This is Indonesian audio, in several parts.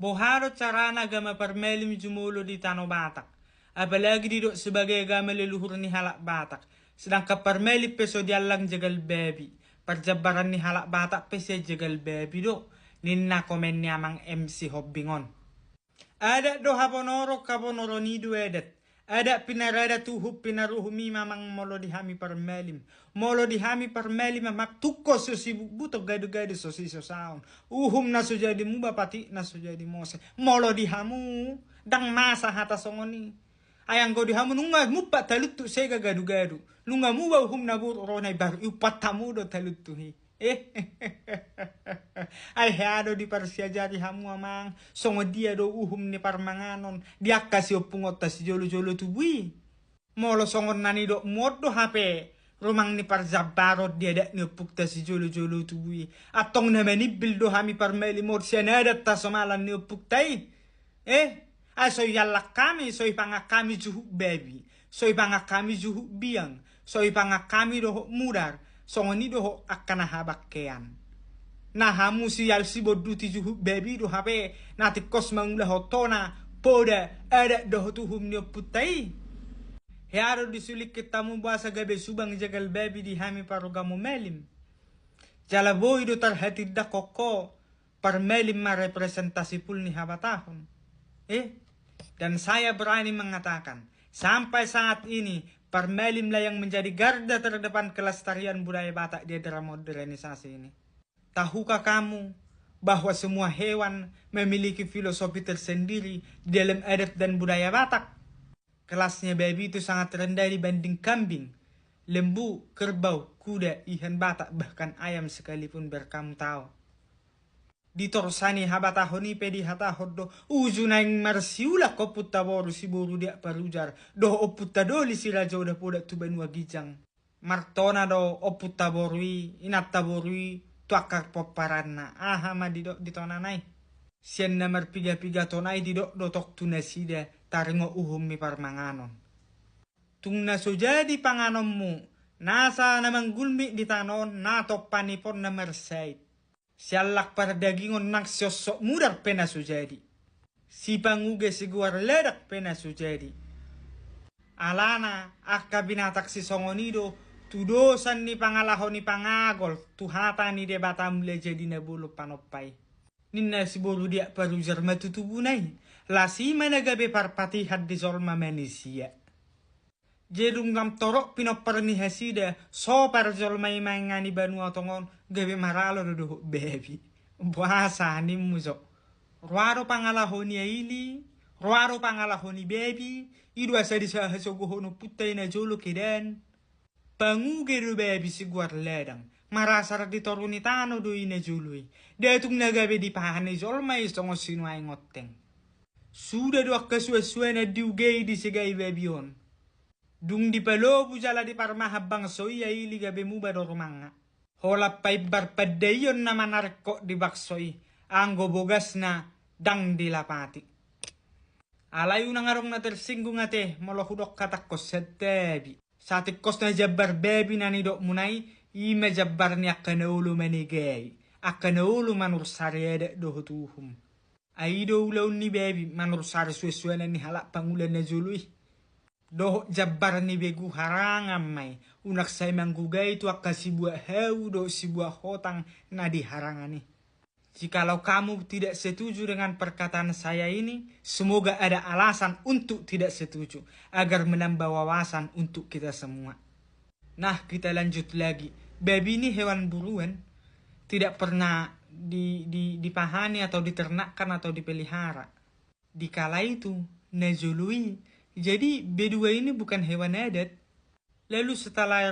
Boharo carana agama parmelim jumulo di Tanah Batak. Apalagi didok sebagai agama leluhur ni halak Batak. Sedangkan parmeli peso dialang jagal baby. Perjabaran ni halak Batak peso jagal baby do. Ninna komen ni amang MC Hobbingon. Ada do haponoro kaponoro ni duedet. Ada pinarada tuhup pinaruhumi mamang molo dihami parmelim. Molo dihami parmelim mamak tukko sosibu buto gadu-gadu sosiso saun. Na so jadi mu bapati na so jadi mose. Molo dihamu dang masa hata songoni. Ayang go dihamu nunga mu pat talutu sega gadu-gadu. Lunga mu ba na buru ronai baru upat tamu do talutuhi. Ay hado di parsiajari hamu amang songo dia do ni parmanganon dia kasih opungot si jolo-jolo tubui molo songo nani do modo hape romang ni parzabarot dia dak ni opuk si jolo-jolo tubui atong na manibil do hami parmeli mor sianada ta somalan ni opuk tai aso yalla kami so ipanga kami juhu baby so ipanga kami juhu biang so ipanga kami do mudar songo ni do akana habakkean na hamu si yal si boduti juhu baby do hape nati kos mangula hotona poda ada do tuhum ni putai hearo disulik ketamu bahasa gabe subang jagal baby di hami parogamu melim jala boy do tarhati da koko par melim ma representasi pul ni habatahon dan saya berani mengatakan sampai saat ini parmelim lah yang menjadi garda terdepan kelestarian budaya Batak di era modernisasi ini. Tahukah kamu bahwa semua hewan memiliki filosofi tersendiri di dalam adat dan budaya Batak? Kelasnya babi itu sangat rendah dibanding kambing, lembu, kerbau, kuda, ikan Batak, bahkan ayam sekalipun berkamu tahu. Di torsani habatahoni pedi hatahodo ujunaing marsiula ko putta boru si boru dia parujar do oputta doli si raja udah poda tuban wagijang martona do oputta borui inatta borui tuakak poparanna ma didok ditonanai sian namar piga-piga tonai didok do tok tunasida taringo mi parmanganon tungna so jadi panganommu nasa namang gulmi di tanon na panipon namar said sialak para dagingon nang sosok mudar pena sujadi. Si panguge siguar ledak pena sujadi. Alana akka binatak si songonido tudosan ni pangalahon ni pangagol tuhata ni debata mule jadi nebulu panopay. Ninna si boru dia parujar matutubunay. Lasi managabe parpatihat di zolma manisia. Jedung ngam torok pinoparni hasida so par zolmai mangani banu otongon gabe maralo do baby bahasa ni muzo ruaro pangalahoni ili ruaro pangalahoni baby idu asa di sa hasogo hono putai na jolo kedan pangu geru baby siguar ledang marasar di toruni tano do ina jului datung nagabe di pahane zolmai songo sinuai ngoteng sudah do akasua-sua na diugay di segai babion dung di palobu jala di parmahabang soy ay ligabe mu badormanga. Hola pay barpadayon na manarko di baksoy. Anggo bogas na dang dilapati. Alayu na ngarong na tersinggung ate malohudok katakos sa tebi. Sa tikos na jabar bebi na nidok munay ima jabar ni akanaulu manigay. Akanaulu manursari eda dohutuhum. Aido ulaw ni bebi manursari suesuen ni halak pangulan na jului. Doh jabar ni begu harangan may unak say manggugay itu akka sibuah heu do sibuah hotang na diharangani. Jikalau kamu tidak setuju dengan perkataan saya ini, semoga ada alasan untuk tidak setuju agar menambah wawasan untuk kita semua. Nah, kita lanjut lagi. Babi ini hewan buruan, tidak pernah dipahami atau diternakkan atau dipelihara. Dikala itu najului. Jadi bedua ini bukan hewan adat. Lalu setelah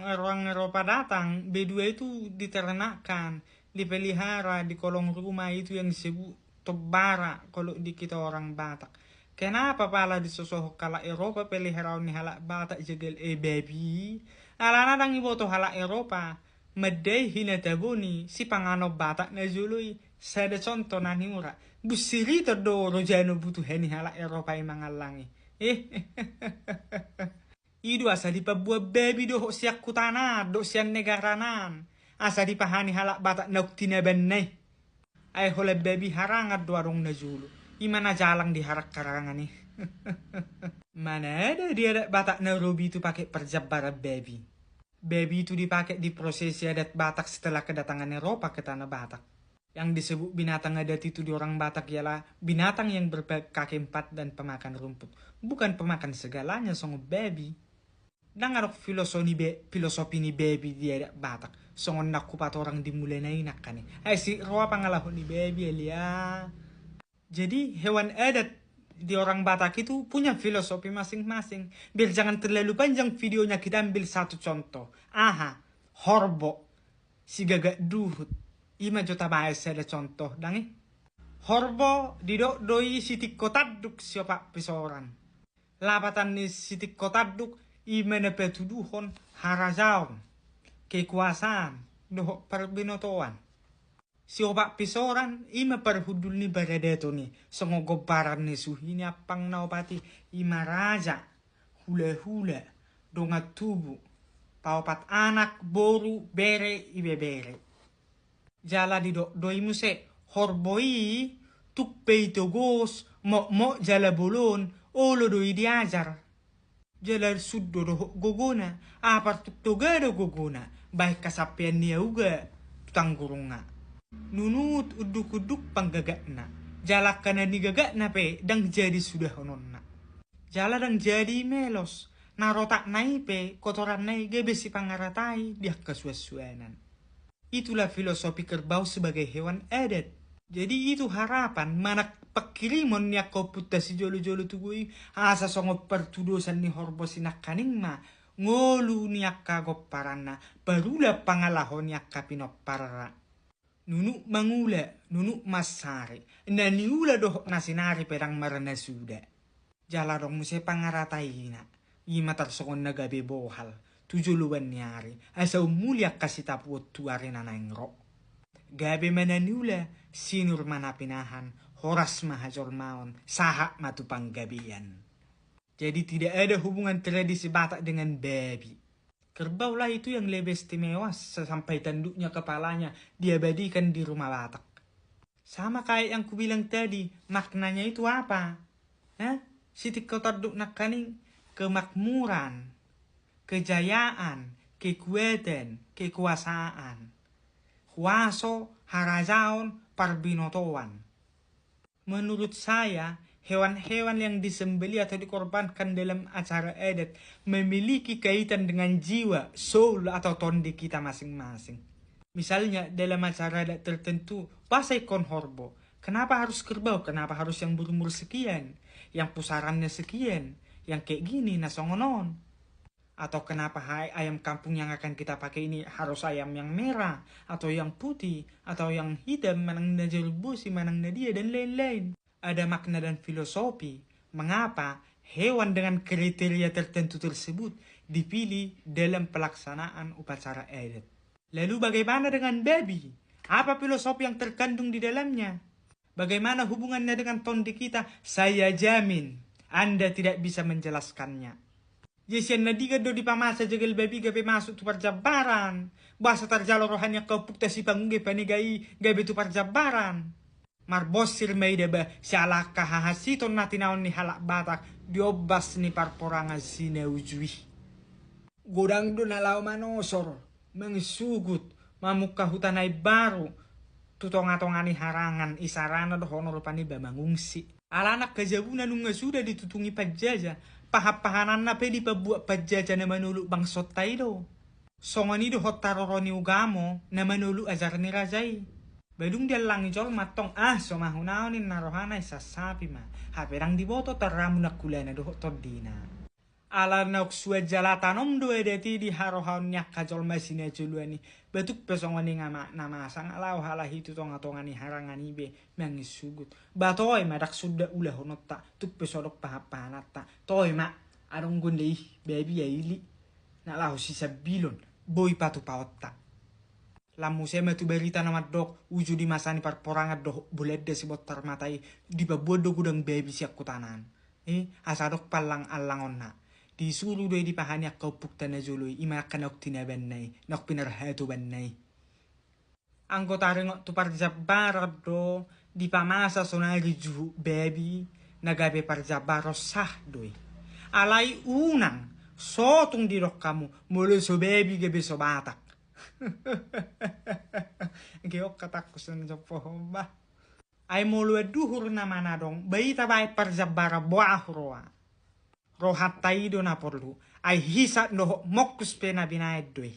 orang Eropa datang, bedua itu diternakkan, dipelihara di kolong rumah itu yang disebut tobara kalau di kita orang Batak. Kenapa pala disosoh kala Eropa pelihara ni halak Batak jagal baby? Alana dang iboto halak Eropa, medai hina tabuni si pangano Batak na jului. Sada contoh nani ura. Busiri do rojano butuh heni halak Eropa mangalangi. Idu asa di pabuah baby do siak kutana do sian negaranan asa dipahani halak Batak nauktina benai Ay hole baby harangat doarong na julu. Imana jalang di harak karangan nih. Mana ada dia Batak Nairobi itu pakai perjabara baby. Baby itu dipakai di prosesi adat Batak setelah kedatangan Eropa ke tanah Batak. Yang disebut binatang adat itu di orang Batak ialah binatang yang berkaki empat dan pemakan rumput. Bukan pemakan segalanya, songo baby. Dangarok filosofi ni baby di adat Batak. Songo nakupat orang dimulai na inak kan. Si roa pangalahon ni baby elia. Jadi hewan adat di orang Batak itu punya filosofi masing-masing. Biar jangan terlalu panjang videonya, kita ambil satu contoh. Horbo. Si gagak duhut. Ima jota bahas ada contoh. Dangi. Horbo didok-doi sitik kotaduk siapa pisoran. Lapatan ni sitik kotaduk ima nepetuduhon harajaon. Kekuasaan. Dohok perbinotoan. Si opak pisoran ima perhudul ni baradeto ni songo baran ni suhini apang naopati ima raja hula donga tubu paopat anak boru bere ibe bere jala di doi muse horboi tukpe togos mo jala bolon olo doi diajar jala suddo do gogona apar tuk togado gogona baik kasapian niya uga tutanggurunga nunut uduk-uduk panggagakna. Jala kana ni gagakna pe dang jadi sudah hononna. Jala dang jadi melos. Narotak nai pe kotoran nai gebe si pangaratai dia kesuasuanan. Itulah filosofi kerbau sebagai hewan adat. Jadi itu harapan manak pekirimon ni ako puta si jolo-jolo tugui asa songo pertudosan ni horbo sinak kaning ma ngolu ni akka goparana barulah pangalahon ni akka pinopparra. Nunu mangula, nunu masari. Na niula doh nasinari perang marana suda. Jala dong muse pangaratai na. Ima tarsokon na gabi bohal. Tujuluan niari. Asa umulia kasi tapuot tuari na naingro. Gabi mananiula, sinur manapinahan. Horas mahajor maon. Saha matupang gabian. Jadi tidak ada hubungan tradisi Batak dengan babi. Kerbau lah itu yang lebih istimewa sampai tanduknya kepalanya diabadikan di rumah Batak. Sama kayak yang kubilang tadi, maknanya itu apa? Sitik kotaduk nakaning kemakmuran, kejayaan, kekuatan, kekuasaan. Huaso, harajaon, parbinotoan. Menurut saya, hewan-hewan yang disembeli atau dikorbankan dalam acara adat memiliki kaitan dengan jiwa, soul atau tonde kita masing-masing. Misalnya dalam acara adat tertentu, pasai kon horbo. Kenapa harus kerbau? Kenapa harus yang berumur sekian? Yang pusarannya sekian? Yang kayak gini, nasongonon. Atau kenapa ayam kampung yang akan kita pakai ini harus ayam yang merah, atau yang putih, atau yang hitam, manang na jelbusi, manang na dia, dan lain-lain. Ada makna dan filosofi mengapa hewan dengan kriteria tertentu tersebut dipilih dalam pelaksanaan upacara adat. Lalu bagaimana dengan babi? Apa filosofi yang terkandung di dalamnya? Bagaimana hubungannya dengan tonde kita? Saya jamin Anda tidak bisa menjelaskannya. Jesian nadiga do di pamasa jagal babi gabe masuk tu parjabaran. Bahasa tarjalo rohanya kau pukta si pangungge panigai gabe tu parjabaran. Marbosir may deba siala kahahasiton natinaon ni halak Batak diobas ni parporanga sinewjui. Godang do nalaw manosor, mengsugut, mamuka hutanay baru, tutonga-tonga ni harangan isarana do honor paniba mangungsi. Alanak kajabunan nung sudah ditutungi pajaja, pahapahanan na pedi pabuat pajaja na manulu bangsot tayo. Songani do hotaroroni ugamo na manulu ajar ni rajay. Badung dia langi jol matong somahunao ni narohana isasapi ma. Haperang diboto taramu nakulana doho todina. Ala nak suwe jalatanom do edeti di harohaun nyak kajol masina juluani. Batuk pesongani ngama nama sang alau halah itu tonga-tonga ni harangan ibe mangisugut. Batoy madak sudah ulah honota tuk pesodok pahapanata. Toy ma arong gondei baby ya ili. Nak lahu sisa bilon boy patu paotta. Lamu sema tu berita nama dok uju di masani parporangat doh bulet de si botar matai di babodo gudang baby siak kutanan. Asadok palang alangon na. Disuruh doi di pahanya kau pukta na jului ima kanok tina benai nok pinarhatu benai. Anggota rengok tu parjabarat do di pamasa sonari juhu baby nagabe parjabaros sah doi. Alai unang sotung dirok kamu mulai so baby gebe so batak. Geok katakku sen jopo bah. Ai mulai duhur nama nadong bayi tabai parjabara buah roa. Rohat taido na porlu. Ai hisat no mokus pena binaed doi.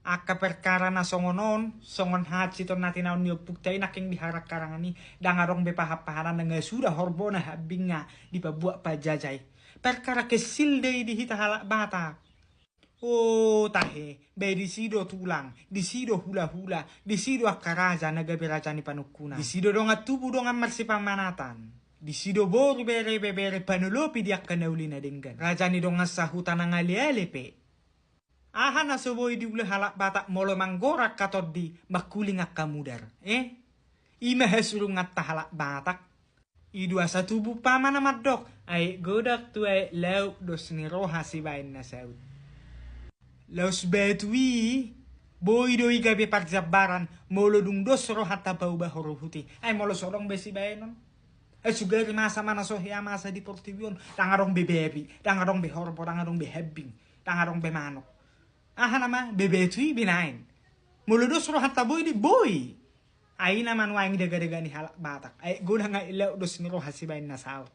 Aka perkara na songonon, songon haji ton natin na unyo puktay na king biharak karangani, dangarong bepahapahanan nga sudah horbona habinga di pabuak pajajay. Perkara kesil day di hita halak bata. Oh tahe, bay di sido tulang, di sido hula-hula, di sido akaraja nagabi raja ni panukuna. Di sido donga tubu donga marsipamanatan. Di sido boru bere panulopi di akanauli na denggan. Raja ni donga sahutan ng ali-ali pe. Aha na soboy di ule halak batak molo manggorak katod di makuling akamudar. Ima hesurung at halak batak. Idua sa tubuh paman amat dok. Ay godak tu ay lauk dos ni roha si bain na saud. Laus betui. Boy doi gabi parjabaran. Molo dung dos roha tabau bahoro huti. Ay molo sorong besi bainon. Ay sugari masa mana sohya masa di portivion. Dangarong bebebi. Dangarong behorbo. Dangarong behebing. Dangarong bemanok. Aha nama bebetui binain. Muludos roh hatta boy di boy. Ay naman waing daga-daga ni halak batak. Ay guna nga ilaw dos ni roh hasibain na sao.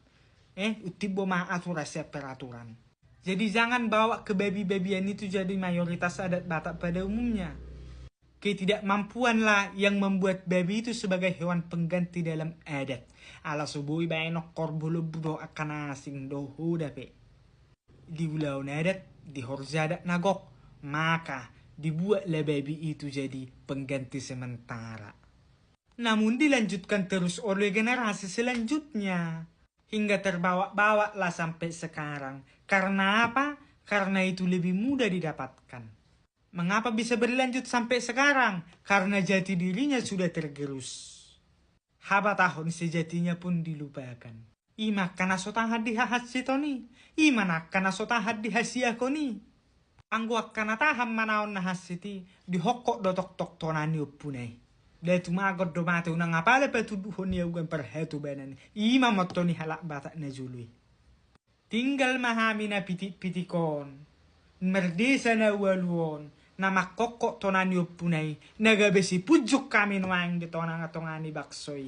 Utibo maatura sa peraturan. Jadi jangan bawa ke baby-babyan itu jadi mayoritas adat Batak pada umumnya. Ketidakmampuanlah yang membuat baby itu sebagai hewan pengganti dalam adat. Ala subuhi bainok korbulu budo akan asing dohu dape. Di ulau adat, di horjadat nagok. Maka dibuatlah baby itu jadi pengganti sementara. Namun dilanjutkan terus oleh generasi selanjutnya. Hingga terbawa-bawa lah sampai sekarang. Karena apa? Karena itu lebih mudah didapatkan. Mengapa bisa berlanjut sampai sekarang? Karena jati dirinya sudah tergerus. Haba tahun sejatinya pun dilupakan. Ima kana sotahat di hahasitoni. Ima nak kana sotahat di hasiakoni. Anggo akkana taham manaon na hasiti di hokok do tok tonani uppunei. Detu magod do mate unang apale pe tuduhon ya ugan perhetu benan. Ima mottoni halak batak na jului. Tinggal mahami na pitikon. Merdesa na waluon. Na makokok tonani uppunei. Nagabesi pujuk kami nuang di tonang atongani baksoy.